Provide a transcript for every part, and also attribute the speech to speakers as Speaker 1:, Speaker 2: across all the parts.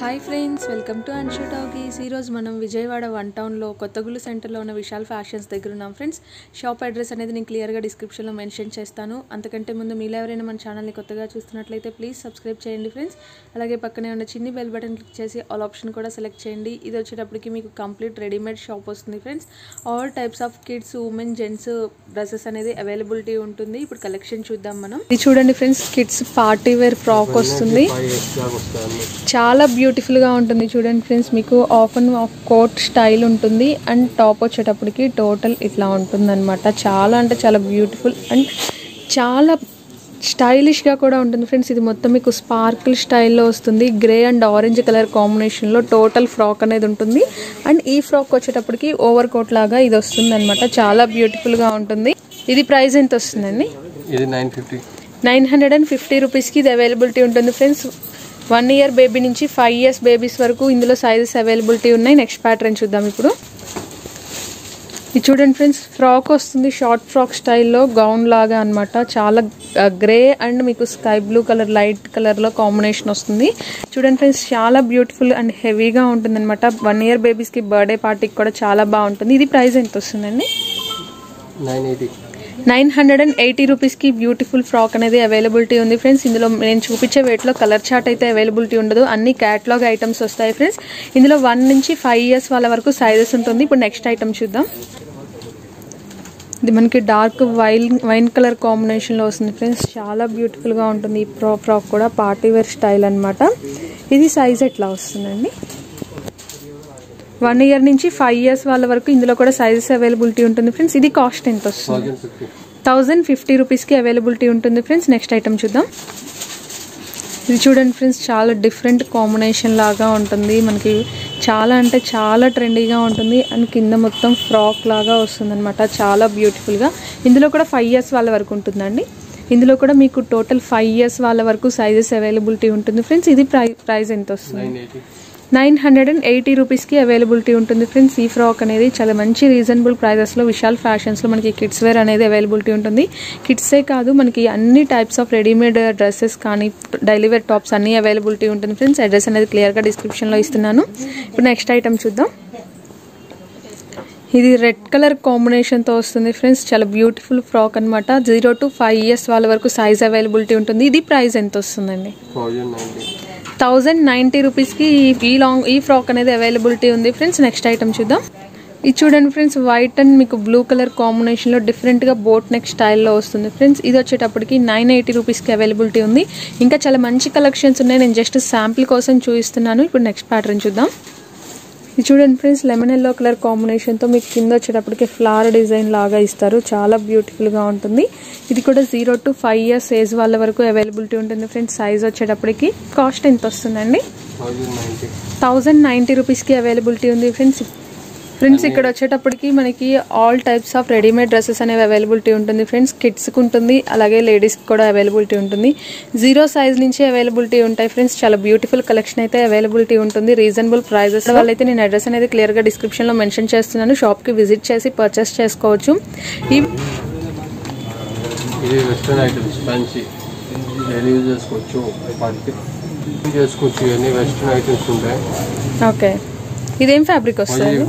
Speaker 1: Hi friends, welcome to Anshu talkies. ఈరోజు మనం Vijayawada one టౌన్లో కొత్తగూలు సెంటర్లో ఉన్న విశాల్ ఫ్యాషన్స్ దగ్గర ఉన్నాం ఫ్రెండ్స్. షాప్ అడ్రస్ అనేది నేను క్లియర్గా డిస్క్రిప్షన్లో మెన్షన్ చేస్తాను. అంతకంటే ముందు మీలో ఎవరైనా మన ఛానల్ని కొత్తగా చూస్తున్నట్లయితే ప్లీజ్ సబ్స్క్రైబ్ చేయండి ఫ్రెండ్స్. అలాగే పక్కనే ఉన్న చిన్ని బెల్ బటన్ క్లిక్ చేసి ఆల్ ఆప్షన్ కూడా సెలెక్ట్ చేయండి. ఇది వచ్చేటప్పటికి మీకు కంప్లీట్ రెడీమేడ్ షాప్ వస్తుంది friends. All types of kids, women, gents dresses అనేది అవైలబిలిటీ ఉంటుంది. ఇప్పుడు కలెక్షన్ చూద్దాం మనం. ఇది చూడండి friends, kids party wear frock వస్తుంది. చాలా బ్యూటిఫుల్ గా ఉంటుంది చూడండి ఫ్రెండ్స్. మీకు half and half coat style ఉంటుంది అండ్ టాప్ వచ్చేటప్పటికి టోటల్ ఇట్లా ఉంటుంది అనమాట. చాలా అంటే చాలా బ్యూటిఫుల్ అండ్ చాలా స్టైలిష్ గా కూడా ఉంటుంది ఫ్రెండ్స్. ఇది మొత్తం మీకు స్పార్కిల్ స్టైల్లో వస్తుంది. Grey and orange colour combination లో టోటల్ ఫ్రాక్ అనేది ఉంటుంది. అండ్ ఈ ఫ్రాక్ వచ్చేటప్పటికి ఓవర్ కోట్ లాగా ఇది వస్తుంది అనమాట. చాలా బ్యూటిఫుల్ గా ఉంటుంది. ఇది ప్రైస్ ఎంత వస్తుందండి?
Speaker 2: ఇది
Speaker 1: 950 రూపీస్కి ఇది అవైలబిలిటీ ఉంటుంది ఫ్రెండ్స్. 1 ఇయర్ బేబీ నుంచి 5 ఇయర్స్ బేబీస్ వరకు ఇందులో సైజెస్ అవైలబిలిటీ ఉన్నాయి. నెక్స్ట్ ప్యాటర్న్ చూద్దాం ఇప్పుడు. ఇది చూడండి ఫ్రెండ్స్, ఫ్రాక్ వస్తుంది షార్ట్ ఫ్రాక్ స్టైల్లో, గౌన్ లాగా అనమాట. చాలా గ్రే అండ్ మీకు స్కై బ్లూ కలర్, లైట్ కలర్లో కాంబినేషన్ వస్తుంది. చూడండి ఫ్రెండ్స్, చాలా బ్యూటిఫుల్ అండ్ హెవీగా ఉంటుంది అనమాట. 1 ఇయర్ బేబీస్కి బర్త్డే పార్టీకి కూడా చాలా బాగుంటుంది. ఇది ప్రైస్ ఎంత వస్తుందండి? 980 రూపీస్కి బ్యూటిఫుల్ ఫ్రాక్ అనేది అవైలబిలిటీ ఉంది ఫ్రెండ్స్. ఇందులో నేను చూపించే వేట్లో కలర్ చార్ట్ అయితే అవైలబిలిటీ ఉండదు. అన్ని క్యాటలాగ్ ఐటమ్స్ వస్తాయి ఫ్రెండ్స్. ఇందులో 1 నుంచి 5 ఇయర్స్ వాళ్ళ వరకు సైజెస్ ఉంటుంది. ఇప్పుడు నెక్స్ట్ ఐటమ్ చూద్దాం. ఇది మనకి డార్క్ వైన్ కలర్ కాంబినేషన్లో వస్తుంది ఫ్రెండ్స్. చాలా బ్యూటిఫుల్గా ఉంటుంది. ఈ ఫ్రాక్ కూడా పార్టీ వేర్ స్టైల్ అనమాట. ఇది సైజ్ ఎట్లా వస్తుందండి? 1 ఇయర్ నుంచి 5 ఇయర్స్ వాళ్ళ వరకు ఇందులో కూడా సైజెస్ అవైలబిలిటీ ఉంటుంది ఫ్రెండ్స్. ఇది కాస్ట్ ఎంత వస్తుంది? 1050 రూపీస్కి అవైలబిలిటీ ఉంటుంది ఫ్రెండ్స్. నెక్స్ట్ ఐటమ్ చూద్దాం. ఇది చూడండి ఫ్రెండ్స్, చాలా డిఫరెంట్ కాంబినేషన్ లాగా ఉంటుంది. మనకి చాలా అంటే చాలా ట్రెండీగా ఉంటుంది. అండ్ కింద మొత్తం ఫ్రాక్ లాగా వస్తుంది అనమాట. చాలా బ్యూటిఫుల్గా. ఇందులో కూడా 5 ఇయర్స్ వాళ్ళ వరకు ఉంటుందండి. ఇందులో కూడా మీకు టోటల్ 5 ఇయర్స్ వాళ్ళ వరకు సైజెస్ అవైలబిలిటీ ఉంటుంది ఫ్రెండ్స్. ఇది ప్రైస్ ఎంత వస్తుంది? 980 రూపీస్కి అవైలబిలిటీ ఉంటుంది ఫ్రెండ్స్. ఈ ఫ్రాక్ అనేది చాలా మంచి రీజనబుల్ ప్రైజెస్లో విశాల్ ఫ్యాషన్స్లో మనకి కిడ్స్ వేర్ అనేది అవైలబిలిటీ ఉంటుంది. కిడ్సే కాదు, మనకి అన్ని టైప్స్ ఆఫ్ రెడీమేడ్ డ్రెస్సెస్ కానీ డైలీ వేర్ టాప్స్ అన్నీ అవైలబిలిటీ ఉంటుంది ఫ్రెండ్స్. అడ్రస్ అనేది క్లియర్గా డిస్క్రిప్షన్లో ఇస్తున్నాను. ఇప్పుడు నెక్స్ట్ ఐటమ్ చూద్దాం. ఇది రెడ్ కలర్ కాంబినేషన్తో వస్తుంది ఫ్రెండ్స్. చాలా బ్యూటిఫుల్ ఫ్రాక్ అనమాట. 0 to 5 ఇయర్స్ వాళ్ళ వరకు సైజ్ అవైలబిలిటీ ఉంటుంది. ఇది ప్రైస్ ఎంత వస్తుందండి? 1090 రూపీస్కి ఈ ఫ్రాక్ అనేది అవైలబిలిటీ ఉంది ఫ్రెండ్స్. నెక్స్ట్ ఐటమ్ చూద్దాం. ఇది చూడండి ఫ్రెండ్స్, వైట్ అండ్ మీకు బ్లూ కలర్ కాంబినేషన్లో డిఫరెంట్గా బోట్ నెక్ స్టైల్లో వస్తుంది ఫ్రెండ్స్. ఇది వచ్చేటప్పటికి 980 రూపీస్కి అవైలబిలిటీ ఉంది. ఇంకా చాలా మంచి కలెక్షన్స్ ఉన్నాయి. నేను జస్ట్ శాంపిల్ కోసం చూపిస్తున్నాను. ఇప్పుడు నెక్స్ట్ ప్యాటర్న్ చూద్దాం. ఇది చూడండి ఫ్రెండ్స్, లెమన్ ఎల్లో కలర్ కాంబినేషన్తో మీకు కింద వచ్చేటప్పటికి ఫ్లవర్ డిజైన్ లాగా ఇస్తారు. చాలా బ్యూటిఫుల్గా ఉంటుంది. ఇది కూడా 0 to 5 ఇయర్స్ ఏజ్ వాళ్ళ వరకు అవైలబిలిటీ ఉంటుంది ఫ్రెండ్స్. సైజ్ వచ్చేటప్పటికి కాస్ట్ ఎంత వస్తుందండి? 1090 రూపీస్కి అవైలబిలిటీ ఉంది ఫ్రెండ్స్. ఇక్కడ వచ్చేటప్పటికి మనకి all types of readymade dresses అనేవి అవైలబిలిటీ ఉంటుంది ఫ్రెండ్స్. కిడ్స్కి ఉంటుంది, అలాగే లేడీస్కి కూడా అవైలబిలిటీ ఉంటుంది. 0 సైజ్ నుంచి అవైలబిలిటీ ఉంటాయి ఫ్రెండ్స్. చాలా బ్యూటిఫుల్ కలెక్షన్ అయితే అవైలబిలిటీ ఉంటుంది. రీజనబుల్ ప్రైజెస్ వాళ్ళైతే నేను అడ్రస్ అనేది క్లియర్గా డిస్క్రిప్షన్లో మెన్షన్ చేస్తున్నాను. షాప్కి విజిట్ చేసి పర్చేస్ చేసుకోవచ్చు. ఓకే, ఇదేం ఫ్యాబ్రిక్ వస్తుంది?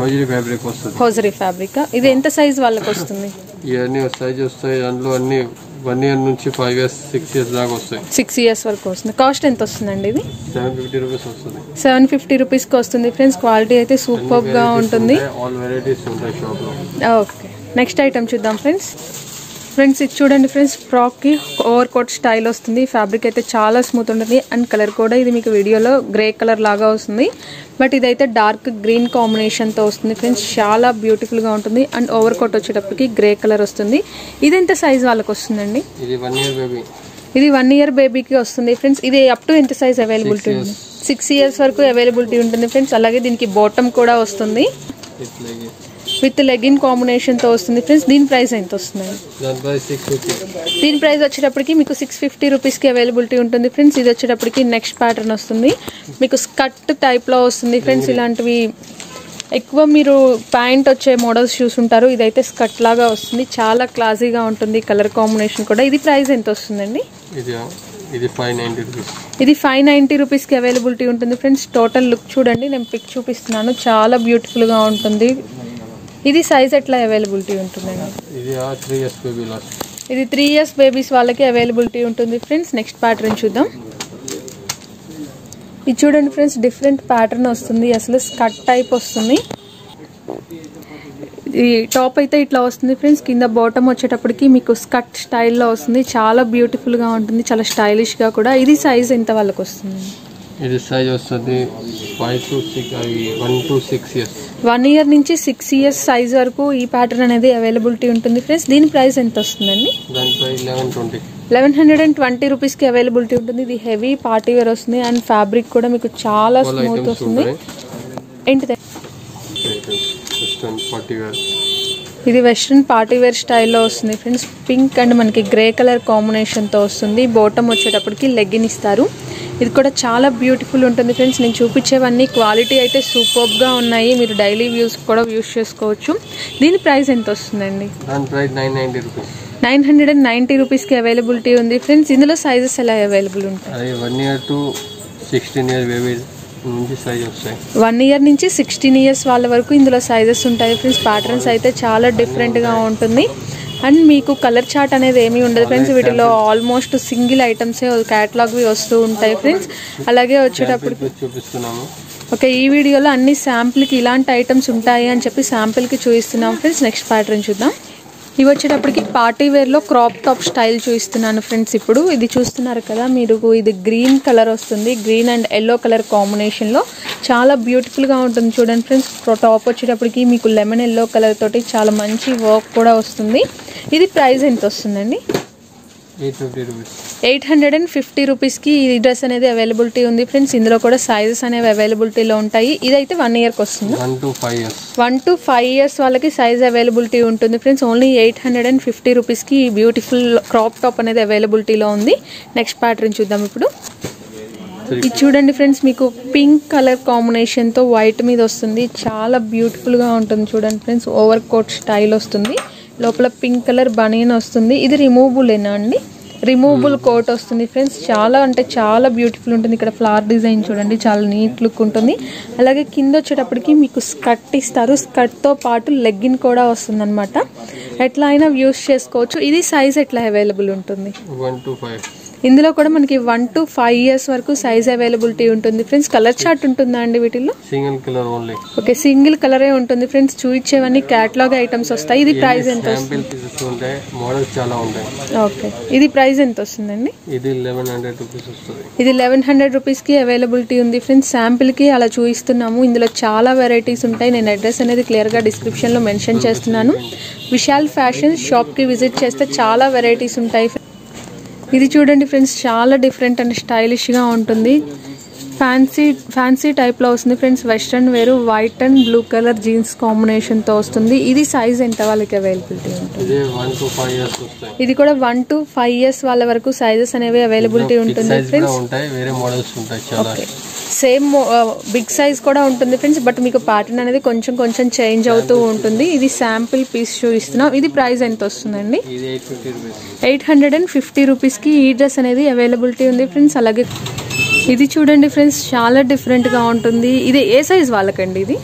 Speaker 1: Hosiery fabric. ఇది ఎంత సైజ్ వాళ్ళకి వస్తుంది?
Speaker 2: ఇవన్నీ సైజ్ వస్తాయి. అందులో అన్ని 1 ఇయర్ నుంచి 5 ఇయర్స్ 6 ఇయర్స్ దాకా వస్తాయి.
Speaker 1: 6 ఇయర్స్ వరకు వస్తుంది. కాస్ట్ ఎంత వస్తుందండి? ఇది
Speaker 2: 750 రూపీస్ వస్తుంది.
Speaker 1: 750 రూపీస్కి వస్తుంది ఫ్రెండ్స్. క్వాలిటీ అయితే సూపర్ గా ఉంటుంది.
Speaker 2: ఆల్ వెరైటీస్ ఉంటాయి షాప్ లో.
Speaker 1: ఓకే, నెక్స్ట్ ఐటమ్ చూద్దాం ఫ్రెండ్స్. ఇది చూడండి ఫ్రెండ్స్, ఫ్రాక్కి ఓవర్ కోట్ స్టైల్ వస్తుంది. ఫ్యాబ్రిక్ అయితే చాలా స్మూత్ ఉంటుంది అండ్ కలర్ కూడా ఇది మీకు వీడియోలో గ్రే కలర్ లాగా వస్తుంది. బట్ ఇదైతే డార్క్ గ్రీన్ కాంబినేషన్తో వస్తుంది ఫ్రెండ్స్. చాలా బ్యూటిఫుల్గా ఉంటుంది అండ్ ఓవర్ కోట్ వచ్చేటప్పటికి గ్రే కలర్ వస్తుంది. ఇది ఎంత సైజ్ వాళ్ళకి వస్తుందండి?
Speaker 2: ఇది 1 ఇయర్ బేబీ.
Speaker 1: ఇది 1 ఇయర్ బేబీకి వస్తుంది ఫ్రెండ్స్. ఇది అప్ టు ఎంత సైజ్ అవైలబిలిటీ ఉంది? 6 ఇయర్స్ వరకు అవైలబిలిటీ ఉంటుంది ఫ్రెండ్స్. అలాగే దీనికి బాటమ్ కూడా వస్తుంది విత్ లెగిన్ కాంబినేషన్ తో వస్తుంది ఫ్రెండ్స్. దీని ప్రైస్ ఎంత వస్తుంది? దీని ప్రైస్ వచ్చేటప్పటికి మీకు 650 రూపీస్కి అవైలబిలిటీ ఉంటుంది ఫ్రెండ్స్. ఇది వచ్చేటప్పటికి నెక్స్ట్ ప్యాటర్న్ వస్తుంది. మీకు స్కర్ట్ టైప్లో వస్తుంది ఫ్రెండ్స్. ఇలాంటివి ఎక్కువ మీరు ప్యాంట్ వచ్చే మోడల్స్ చూసుంటారు. ఇదైతే స్కర్ట్ లాగా వస్తుంది. చాలా క్లాసీగా ఉంటుంది. కలర్ కాంబినేషన్ కూడా. ఇది ప్రైస్ ఎంత వస్తుందండి?
Speaker 2: ఇది 590 రూపీస్.
Speaker 1: ఇది 590 రూపీస్కి అవైలబిలిటీ ఉంటుంది ఫ్రెండ్స్. టోటల్ లుక్ చూడండి, నేను పిక్ చూపిస్తున్నాను, చాలా బ్యూటిఫుల్గా ఉంటుంది. ఇది సైజ్ ఎట్లా అవైలబిలిటీ ఉంటుందండి?
Speaker 2: ఇది 3 ఇయర్స్ బేబీ లాస్ట్.
Speaker 1: ఇది 3 ఇయర్స్ బేబీస్ వాళ్ళకి అవైలబిలిటీ ఉంటుంది ఫ్రెండ్స్. నెక్స్ట్ ప్యాటర్న్ చూద్దాం. ఇది చూడండి ఫ్రెండ్స్, డిఫరెంట్ ప్యాటర్న్ వస్తుంది, అసలు స్కర్ట్ టైప్ వస్తుంది. ఈ టాప్ అయితే ఇట్లా వస్తుంది ఫ్రెండ్స్, కింద బాటమ్ వచ్చేటప్పటికి మీకు స్కర్ట్ స్టైల్లో వస్తుంది. చాలా బ్యూటిఫుల్గా ఉంటుంది, చాలా స్టైలిష్గా కూడా. ఇది సైజ్ ఎంత వాళ్ళకి వస్తుంది?
Speaker 2: ఇది సైజ్ వస్తుంది 1 to 6 ఇయర్స్.
Speaker 1: 1 ఇయర్ నుంచి 6 ఇయర్స్ సైజ్ వరకు ఈ ప్యాటర్న్ అనేది అవైలబిలిటీ ఉంటుంది ఫ్రెండ్స్. దీని ప్రైస్ ఎంత వస్తుందండి?
Speaker 2: దాని ప్రైస్
Speaker 1: 1120 రూపీస్కి అవైలబిలిటీ ఉంటుంది. ఇది హెవీ పార్టీ వేర్ వస్తుంది అండ్ ఫ్యాబ్రిక్ కూడా మీకు చాలా స్మూత్ వస్తుంది. ఏంటిది? ఇది వెస్ట్రన్ పార్టీ వేర్ స్టైల్లో వస్తుంది ఫ్రెండ్స్. పింక్ అండ్ మనకి గ్రే కలర్ కాంబినేషన్తో వస్తుంది. బాటమ్ వచ్చేటప్పటికి లెగ్గిన్ ఇస్తారు. ఇది కూడా చాలా బ్యూటిఫుల్ ఉంటుంది ఫ్రెండ్స్. నేను చూపించేవన్నీ క్వాలిటీ అయితే సూపర్గా ఉన్నాయి, మీరు డైలీ యూస్ కూడా యూస్ చేసుకోవచ్చు. దీని ప్రైస్ ఎంత వస్తుందండి?
Speaker 2: దాని ప్రైస్ 990 రూపీస్.
Speaker 1: 990 రూపీస్కి అవైలబిలిటీ ఉంది ఫ్రెండ్స్. ఇందులో సైజెస్ ఎలా అవైలబుల్ ఉంటాయి?
Speaker 2: అది 1 ఇయర్ to 16 ఇయర్స్ బేబీ నుంచి సైజ్ వస్తాయి.
Speaker 1: 1 ఇయర్ నుంచి 16 ఇయర్స్ వాళ్ళ వరకు ఇందులో సైజెస్ ఉంటాయి ఫ్రెండ్స్. ప్యాటర్న్స్ అయితే చాలా డిఫరెంట్గా ఉంటుంది అండ్ మీకు కలర్ చార్ట్ అనేది ఏమీ ఉండదు ఫ్రెండ్స్. వీటిలో ఆల్మోస్ట్ సింగిల్ ఐటమ్సే క్యాటలాగ్వి వస్తూ ఉంటాయి ఫ్రెండ్స్. అలాగే వచ్చేటప్పుడు
Speaker 2: చూపిస్తున్నాము.
Speaker 1: ఓకే, ఈ వీడియోలో అన్ని శాంపుల్కి ఇలాంటి ఐటమ్స్ ఉంటాయి అని చెప్పి శాంపుల్కి చూపిస్తున్నాం ఫ్రెండ్స్. నెక్స్ట్ ప్యాటర్న్ చూద్దాం. ఇవి వచ్చేటప్పటికి పార్టీ వేర్లో క్రాప్ టాప్ స్టైల్ చూపిస్తున్నాను ఫ్రెండ్స్. ఇప్పుడు ఇది చూస్తున్నారు కదా మీరు, ఇది గ్రీన్ కలర్ వస్తుంది, గ్రీన్ అండ్ ఎల్లో కలర్ కాంబినేషన్లో చాలా బ్యూటిఫుల్గా ఉంటుంది చూడండి ఫ్రెండ్స్. టాప్ వచ్చేటప్పటికి మీకు లెమన్ ఎల్లో కలర్ తోటి చాలా మంచి వర్క్ కూడా వస్తుంది. ఇది ప్రైస్ ఎంత వస్తుందండి? 850 రూపీస్కి ఈ డ్రెస్ అనేది అవైలబిలిటీ ఉంది ఫ్రెండ్స్. ఇందులో కూడా సైజెస్ అనేవి అవైలబిలిటీలో ఉంటాయి. ఇదైతే 1 ఇయర్కి వస్తుంది.
Speaker 2: 1 to 5 ఇయర్స్.
Speaker 1: 1 to 5 ఇయర్స్ వాళ్ళకి సైజ్ అవైలబిలిటీ ఉంటుంది ఫ్రెండ్స్. ఓన్లీ 850 రూపీస్కి ఈ బ్యూటిఫుల్ క్రాప్ టాప్ అనేది అవైలబిలిటీలో ఉంది. నెక్స్ట్ ప్యాటర్న్ చూద్దాం ఇప్పుడు. ఇది చూడండి ఫ్రెండ్స్, మీకు పింక్ కలర్ కాంబినేషన్తో వైట్ మీద వస్తుంది, చాలా బ్యూటిఫుల్గా ఉంటుంది చూడండి ఫ్రెండ్స్. ఓవర్ కోట్ స్టైల్ వస్తుంది, లోపల పింక్ కలర్ బనీన్ వస్తుంది. ఇది రిమూవబులేనా అండి? రిమూవబుల్ కోట్ వస్తుంది ఫ్రెండ్స్. చాలా అంటే చాలా బ్యూటిఫుల్ ఉంటుంది. ఇక్కడ ఫ్లవర్ డిజైన్ చూడండి, చాలా నీట్ లుక్ ఉంటుంది. అలాగే కింద వచ్చేటప్పటికి మీకు స్కర్ట్ ఇస్తారు, స్కర్ట్తో పాటు లెగ్గిన్ కూడా వస్తుంది అనమాట. ఎట్లా అయినా యూస్ చేసుకోవచ్చు. ఇది సైజ్ ఎట్లా అవైలబుల్ ఉంటుంది?
Speaker 2: 1 to 5.
Speaker 1: ఇందులో కూడా మనకి 1 to 5 ఇయర్స్ వరకు సైజ్ అవైలబిలిటీ ఉంటుంది ఫ్రెండ్స్. కలర్ చార్ట్ ఉంటుందా అండి వీటిల్లో?
Speaker 2: Single colour only.
Speaker 1: Okay, single కలరే ఉంటుంది ఫ్రెండ్స్. చూపించేవన్నీ క్యాటలాగ్ ఐటమ్స్ వస్తాయి. ఇది ప్రైస్ ఎంత వస్తుంది?
Speaker 2: మోడల్స్ చాలా ఉంటాయి.
Speaker 1: ఓకే, ఇది ప్రైస్ ఎంత వస్తుందండి?
Speaker 2: ఇది 1100 రూపీస్ వస్తుంది.
Speaker 1: ఇది 1100 రూపీస్కి అవైలబిలిటీ ఉంది ఫ్రెండ్స్. శాంపిల్కి అలా చూపిస్తున్నాము. ఇందులో చాలా వెరైటీస్ ఉంటాయి. నేను అడ్రస్ అనేది క్లియర్గా డిస్క్రిప్షన్లో మెన్షన్ చేస్తున్నాను. విశాల్ ఫ్యాషన్ షాప్కి విజిట్ చేస్తే చాలా వెరైటీస్ ఉంటాయి. ఇది చూడండి ఫ్రెండ్స్, చాలా డిఫరెంట్ అండ్ స్టైలిష్గా ఉంటుంది. ఫ్యాన్సీ టైప్లో వస్తుంది ఫ్రెండ్స్. వెస్ట్రన్ వేరు, white and blue colour jeans కాంబినేషన్తో వస్తుంది. ఇది సైజ్ ఎంత వాళ్ళకి అవైలబిలిటీ ఉంటుంది? ఇది కూడా 1 to 5 ఇయర్స్ వాళ్ళ వరకు సైజెస్ అనేవి అవైలబిలిటీ ఉంటుంది ఫ్రెండ్స్. సేమ్ బిగ్ సైజ్ కూడా ఉంటుంది ఫ్రెండ్స్, బట్ మీకు ప్యాటర్న్ అనేది కొంచెం కొంచెం చేంజ్ అవుతూ ఉంటుంది. ఇది శాంపిల్ పీస్ చూపిస్తున్నాం. ఇది ప్రైస్ ఎంత వస్తుందండి? 850 రూపీస్కి ఈ డ్రెస్ అనేది అవైలబిలిటీ ఉంది ఫ్రెండ్స్. అలాగే ఇది చూడండి ఫ్రెండ్స్, చాలా డిఫరెంట్గా ఉంటుంది. ఇది ఏ సైజ్ వాళ్ళకండి? ఇది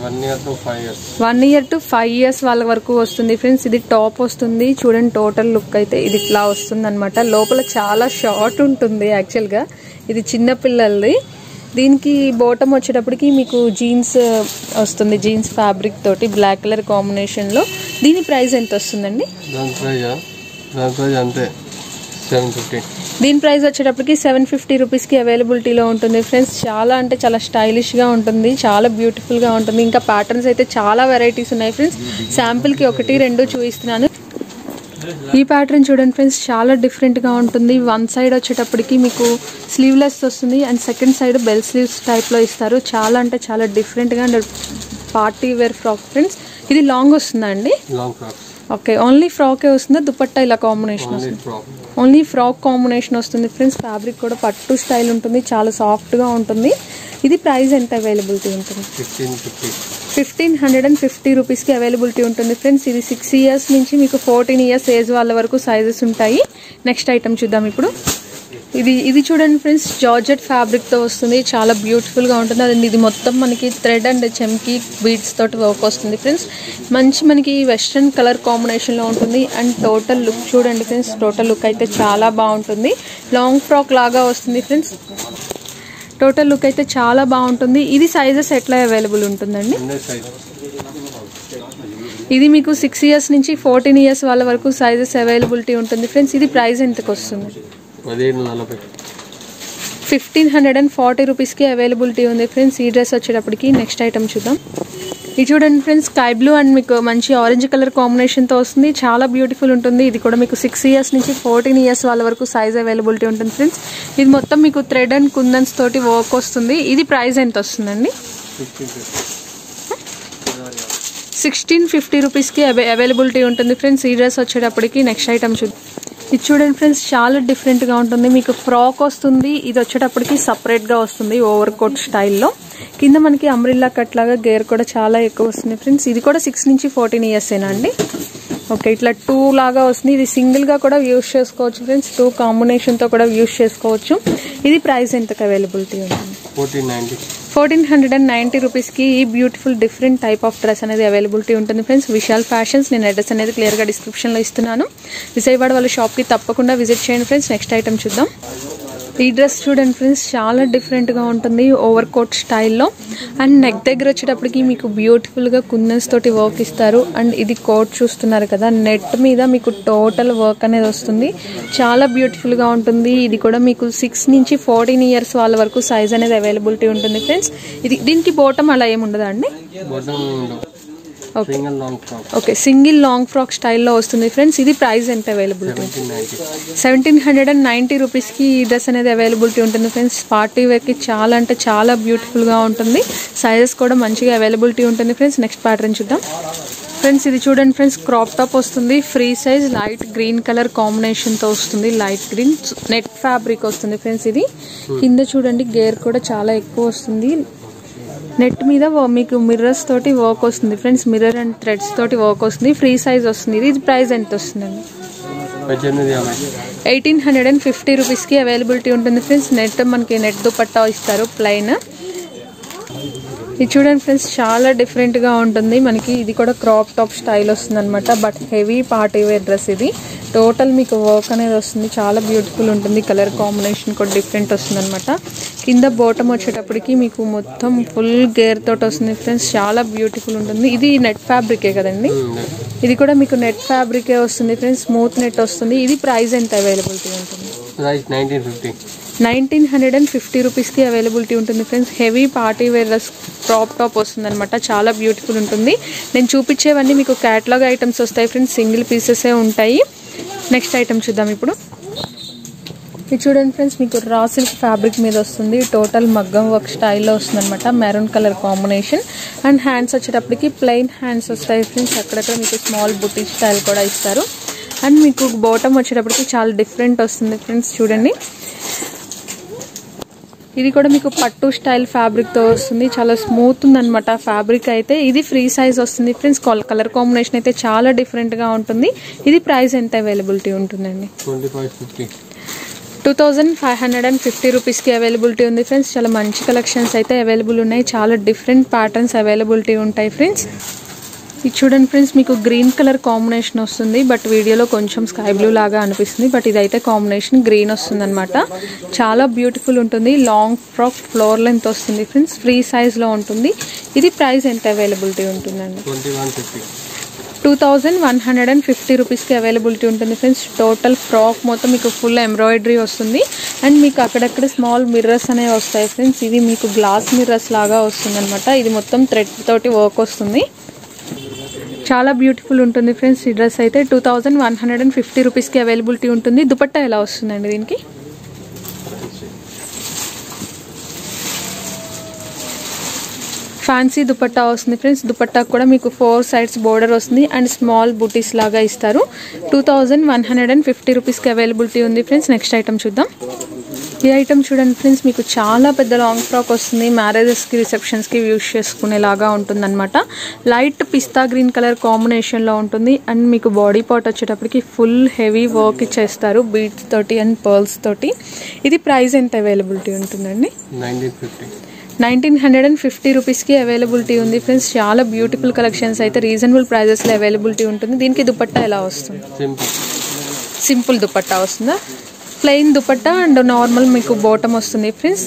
Speaker 2: 1 year to 5 years.
Speaker 1: 1 year to 5 years వాళ్ళ వరకు వస్తుంది ఫ్రెండ్స్. ఇది టాప్ వస్తుంది చూడండి. టోటల్ లుక్ అయితే ఇది ఇట్లా వస్తుంది అనమాట. లోపల చాలా షార్ట్ ఉంటుంది యాక్చువల్గా. ఇది చిన్న పిల్లలది. దీనికి బాటమ్ వచ్చేటప్పటికి మీకు జీన్స్ వస్తుంది, జీన్స్ ఫ్యాబ్రిక్ తోటి బ్లాక్ కలర్ కాంబినేషన్లో. దీని ప్రైస్ ఎంత వస్తుందండి?
Speaker 2: అంతే 750.
Speaker 1: దీని ప్రైస్ వచ్చేటప్పటికి 750 రూపీస్కి అవైలబిలిటీలో ఉంటుంది ఫ్రెండ్స్. చాలా అంటే చాలా స్టైలిష్గా ఉంటుంది, చాలా బ్యూటిఫుల్గా ఉంటుంది. ఇంకా ప్యాటర్న్స్ అయితే చాలా వెరైటీస్ ఉన్నాయి ఫ్రెండ్స్. శాంపిల్కి 1, 2 చూపిస్తున్నాను. ఈ ప్యాటర్న్ చూడండి ఫ్రెండ్స్, చాలా డిఫరెంట్గా ఉంటుంది. వన్ సైడ్ వచ్చేటప్పటికి మీకు స్లీవ్లెస్ వస్తుంది and second side bell sleeves టైప్లో ఇస్తారు. చాలా అంటే చాలా డిఫరెంట్గా and party wear frock friends. ఇది లాంగ్ వస్తుందా అండి? ఓకే, ఓన్లీ ఫ్రాకే వస్తుందా? దుపట్టా ఇలా కాంబినేషన్ వస్తుంది? ఓన్లీ ఫ్రాక్ కాంబినేషన్ వస్తుంది ఫ్రెండ్స్. ఫ్యాబ్రిక్ కూడా పట్టు స్టైల్ ఉంటుంది, చాలా సాఫ్ట్గా ఉంటుంది. ఇది ప్రైస్ ఎంత అవైలబిలిటీ ఉంటుంది? 1550 రూపీస్కి అవైలబిలిటీ ఉంటుంది ఫ్రెండ్స్. ఇది 6 ఇయర్స్ నుంచి మీకు 14 ఇయర్స్ ఏజ్ వాళ్ళ వరకు సైజెస్ ఉంటాయి. నెక్స్ట్ ఐటమ్ చూద్దాం ఇప్పుడు. ఇది చూడండి ఫ్రెండ్స్, జార్జెట్ ఫ్యాబ్రిక్తో వస్తుంది, చాలా బ్యూటిఫుల్గా ఉంటుంది. అదండి ఇది మొత్తం మనకి థ్రెడ్ అండ్ చెమ్కి బీడ్స్ తోటి వర్క్ వస్తుంది ఫ్రెండ్స్. మంచి మనకి వెస్ట్రన్ కలర్ కాంబినేషన్లో ఉంటుంది. అండ్ టోటల్ లుక్ చూడండి ఫ్రెండ్స్, టోటల్ లుక్ అయితే చాలా బాగుంటుంది. లాంగ్ ఫ్రాక్ లాగా వస్తుంది ఫ్రెండ్స్. టోటల్ లుక్ అయితే చాలా బాగుంటుంది. ఇది సైజెస్ ఎట్లా అవైలబుల్ ఉంటుందండి? ఇది మీకు 6 ఇయర్స్ నుంచి 14 ఇయర్స్ వాళ్ళ వరకు సైజెస్ అవైలబిలిటీ ఉంటుంది ఫ్రెండ్స్. ఇది ప్రైస్ ఎంతకు వస్తుంది? 1540 రూపీస్కి అవైలబిలిటీ ఉంది ఫ్రెండ్స్. ఈ డ్రెస్ వచ్చేటప్పటికి నెక్స్ట్ ఐటమ్ చూద్దాం. ఇది చూడండి ఫ్రెండ్స్, స్కై బ్లూ అండ్ మీకు మంచి ఆరెంజ్ కలర్ కాంబినేషన్తో వస్తుంది, చాలా బ్యూటిఫుల్ ఉంటుంది. ఇది కూడా మీకు 6 ఇయర్స్ నుంచి 14 ఇయర్స్ వాళ్ళ వరకు సైజ్ అవైలబిలిటీ ఉంటుంది ఫ్రెండ్స్. ఇది మొత్తం మీకు థ్రెడ్ అండ్ కుందన్స్ తోటి వర్క్ వస్తుంది. ఇది ప్రైస్ ఎంత వస్తుందండి? 1650 రూపీస్కి అవైలబిలిటీ ఉంటుంది ఫ్రెండ్స్. ఈ డ్రెస్ వచ్చేటప్పటికి నెక్స్ట్ ఐటమ్ చూద్దాం. ఇది చూడండి ఫ్రెండ్స్, చాలా డిఫరెంట్గా ఉంటుంది. మీకు ఫ్రాక్ వస్తుంది, ఇది వచ్చేటప్పటికి సపరేట్గా వస్తుంది ఓవర్ కోట్ స్టైల్లో. కింద మనకి అంబ్రిల్లా కట్ లాగా గేర్ కూడా చాలా ఎక్కువ వస్తుంది ఫ్రెండ్స్. ఇది కూడా 6 నుంచి 14 ఇయర్సేనా అండి? ఓకే, ఇట్లా 2 లాగా వస్తుంది. ఇది సింగిల్గా కూడా యూజ్ చేసుకోవచ్చు ఫ్రెండ్స్, 2 కాంబినేషన్తో కూడా యూజ్ చేసుకోవచ్చు. ఇది ప్రైస్ ఎంతకు అవైలబిలిటీ ఉంటుంది? 1490 రూపీస్కి ఈ beautiful different type of dress అనేది అవైలబిలిటీ ఉంటుంది ఫ్రెండ్స్. విశాల్ ఫ్యాషన్స్. నేను అడ్రస్ అనేది క్లియర్గా డిస్క్రిప్షన్లో ఇస్తున్నాను. విజయవాడ వాళ్ళ షాప్కి తప్పకుండా విజిట్ చేయండి ఫ్రెండ్స్. నెక్స్ట్ ఐటమ్ చూద్దాం. ఈ డ్రెస్ చూడండి ఫ్రెండ్స్, చాలా డిఫరెంట్గా ఉంటుంది ఓవర్ కోట్ స్టైల్లో. అండ్ నెక్ దగ్గర వచ్చేటప్పటికి మీకు బ్యూటిఫుల్గా కుందన్స్ తోటి వర్క్ ఇస్తారు. అండ్ ఇది కోట్ చూస్తున్నారు కదా, నెట్ మీద మీకు టోటల్ వర్క్ అనేది వస్తుంది, చాలా బ్యూటిఫుల్గా ఉంటుంది. ఇది కూడా మీకు 6 నుంచి 14 ఇయర్స్ వాళ్ళ వరకు సైజ్ అనేది అవైలబిలిటీ ఉంటుంది ఫ్రెండ్స్. దీనికి బాటమ్ అలా ఏముండదా అండి? ఓకే, సింగిల్ లాంగ్ ఫ్రాక్ స్టైల్లో వస్తుంది ఫ్రెండ్స్. ఇది ప్రైస్ ఎంత అవైలబిలిటీ? 1790 రూపీస్కి ఈ డ్రెస్ అనేది అవైలబిలిటీ ఉంటుంది ఫ్రెండ్స్. పార్టీ వేర్కి చాలా అంటే చాలా బ్యూటిఫుల్గా ఉంటుంది. సైజెస్ కూడా మంచిగా అవైలబిలిటీ ఉంటుంది ఫ్రెండ్స్. నెక్స్ట్ ప్యాటర్న్ చూద్దాం ఫ్రెండ్స్. ఇది చూడండి ఫ్రెండ్స్, క్రాప్ టాప్ వస్తుంది, free size, light green colour కాంబినేషన్తో వస్తుంది. లైట్ గ్రీన్ నెట్ ఫ్యాబ్రిక్ వస్తుంది ఫ్రెండ్స్. ఇది కింద చూడండి గేర్ కూడా చాలా ఎక్కువ వస్తుంది. నెట్ మీద మీకు మిర్రర్స్ తోటి వర్క్ వస్తుంది ఫ్రెండ్స్, మిర్రర్ అండ్ థ్రెడ్స్ తోటి వర్క్ వస్తుంది. ఫ్రీ సైజ్ వస్తుంది. ఇది ప్రైస్ ఎంత వస్తుందండి? 1850 రూపీస్కి అవైలబిలిటీ ఉంటుంది ఫ్రెండ్స్. మనకి నెట్ దుపట్టా ఇస్తారు ప్లెయిన్. ఇది చూడండి ఫ్రెండ్స్, చాలా డిఫరెంట్గా ఉంటుంది మనకి. ఇది కూడా క్రాప్ టాప్ స్టైల్ వస్తుంది అనమాట, but heavy party wear dress. ఇది టోటల్ మీకు వర్క్ అనేది వస్తుంది, చాలా బ్యూటిఫుల్ ఉంటుంది. కలర్ కాంబినేషన్ కూడా డిఫరెంట్ వస్తుంది అనమాట. కింద బాటమ్ వచ్చేటప్పటికి మీకు మొత్తం ఫుల్ గేర్ తోటి వస్తుంది ఫ్రెండ్స్, చాలా బ్యూటిఫుల్ ఉంటుంది. ఇది నెట్ ఫ్యాబ్రికే కదండి? ఇది కూడా మీకు నెట్ ఫ్యాబ్రికే వస్తుంది ఫ్రెండ్స్, స్మూత్ నెట్ వస్తుంది. ఇది ప్రైస్ ఎంత అవైలబిలిటీ ఉంటుంది? 1950 రూపీస్కి అవైలబిలిటీ ఉంటుంది friends. Heavy party wear dress crop top వస్తుంది అనమాట, చాలా బ్యూటిఫుల్ ఉంటుంది. నేను చూపించేవన్నీ మీకు క్యాటలాగ్ ఐటమ్స్ వస్తాయి ఫ్రెండ్స్, సింగిల్ పీసెసే ఉంటాయి. నెక్స్ట్ ఐటమ్ చూద్దాం ఇప్పుడు. ఇది చూడండి ఫ్రెండ్స్, మీకు రా సిల్క్ ఫ్యాబ్రిక్ మీద వస్తుంది, టోటల్ మగ్గం వర్క్ స్టైల్లో వస్తుంది అనమాట, maroon colour combination. And hands వచ్చేటప్పటికి ప్లెయిన్ హ్యాండ్స్ వస్తాయి ఫ్రెండ్స్. అక్కడక్కడ మీకు స్మాల్ బుటీ స్టైల్ కూడా ఇస్తారు. అండ్ మీకు బాటమ్ వచ్చేటప్పటికి చాలా డిఫరెంట్ వస్తుంది ఫ్రెండ్స్. చూడండి, ఇది కూడా మీకు పట్టు స్టైల్ ఫ్యాబ్రిక్తో వస్తుంది, చాలా స్మూత్ ఉందన్నమాట ఫ్యాబ్రిక్ అయితే. ఇది ఫ్రీ సైజ్ వస్తుంది ఫ్రెండ్స్. కలర్ కాంబినేషన్ అయితే చాలా డిఫరెంట్గా ఉంటుంది. ఇది ప్రైస్ ఎంత అవైలబిలిటీ ఉంటుందండి? 2550 రూపీస్కి అవైలబిలిటీ ఉంది ఫ్రెండ్స్. చాలా మంచి కలెక్షన్స్ అయితే అవైలబుల్ ఉన్నాయి, చాలా డిఫరెంట్ ప్యాటర్న్స్ అవైలబిలిటీ ఉంటాయి ఫ్రెండ్స్. ఇది చూడండి ఫ్రెండ్స్, మీకు గ్రీన్ కలర్ కాంబినేషన్ వస్తుంది, బట్ వీడియోలో కొంచెం స్కై బ్లూ లాగా అనిపిస్తుంది, బట్ ఇదైతే కాంబినేషన్ గ్రీన్ వస్తుంది అనమాట. చాలా బ్యూటిఫుల్ ఉంటుంది. లాంగ్ ఫ్రాక్ ఫ్లోర్ లెంత్ వస్తుంది ఫ్రెండ్స్, ఫ్రీ సైజ్లో ఉంటుంది. ఇది ప్రైస్ ఎంత అవైలబిలిటీ ఉంటుందండి? 2150 రూపీస్కి అవైలబిలిటీ ఉంటుంది ఫ్రెండ్స్. టోటల్ ఫ్రాక్ మొత్తం మీకు ఫుల్ ఎంబ్రాయిడరీ వస్తుంది. అండ్ మీకు అక్కడక్కడ స్మాల్ మిర్రర్స్ అనేవి వస్తాయి ఫ్రెండ్స్. ఇది మీకు గ్లాస్ మిర్రర్స్ లాగా వస్తుంది అనమాట. ఇది మొత్తం థ్రెడ్ తోటి వర్క్ వస్తుంది, చాలా బ్యూటిఫుల్ ఉంటుంది ఫ్రెండ్స్. ఈ డ్రెస్ అయితే 2150 రూపీస్కి అవైలబిలిటీ ఉంటుంది. దుపట్టా ఎలా వస్తుందండి దీనికి? ఫ్యాన్సీ దుపట్టా వస్తుంది ఫ్రెండ్స్. దుపట్టా కూడా మీకు 4 సైడ్స్ బోర్డర్ వస్తుంది అండ్ స్మాల్ బుటీస్ లాగా ఇస్తారు. 2150 రూపీస్కి అవైలబిలిటీ ఉంది ఫ్రెండ్స్. నెక్స్ట్ ఐటమ్ చూద్దాం. ఈ ఐటమ్ చూడండి ఫ్రెండ్స్, మీకు చాలా పెద్ద లాంగ్ ఫ్రాక్ వస్తుంది. మ్యారేజెస్కి రిసెప్షన్స్కి యూజ్ చేసుకునేలాగా ఉంటుందన్నమాట. లైట్ పిస్తా గ్రీన్ కలర్ కాంబినేషన్లో ఉంటుంది. అండ్ మీకు బాడీ పార్ట్ వచ్చేటప్పటికి ఫుల్ హెవీ వర్క్ ఇచ్చేస్తారు బీడ్స్ తోటి అండ్ పర్ల్స్ తోటి. ఇది ప్రైస్ ఎంత అవైలబిలిటీ ఉంటుందండి? 1950 రూపీస్కి అవైలబిలిటీ ఉంది ఫ్రెండ్స్. చాలా బ్యూటిఫుల్ కలెక్షన్స్ అయితే రీజనబుల్ ప్రైజెస్లో అవైలబిలిటీ ఉంటుంది. దీనికి దుపట్టా ఎలా వస్తుంది? సింపుల్ దుపట్టా వస్తుందా? ప్లెయిన్ దుపట్టా అండ్ నార్మల్ మీకు బాటమ్ వస్తుంది ఫ్రెండ్స్.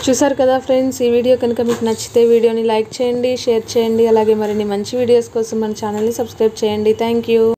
Speaker 1: చూసారు కదా ఫ్రెండ్స్, ఈ వీడియో కనుక మీకు నచ్చితే వీడియోని లైక్ చేయండి, షేర్ చేయండి. అలాగే మరిన్ని మంచి వీడియోస్ కోసం మన ఛానల్ని సబ్స్క్రైబ్ చేయండి. Thank you.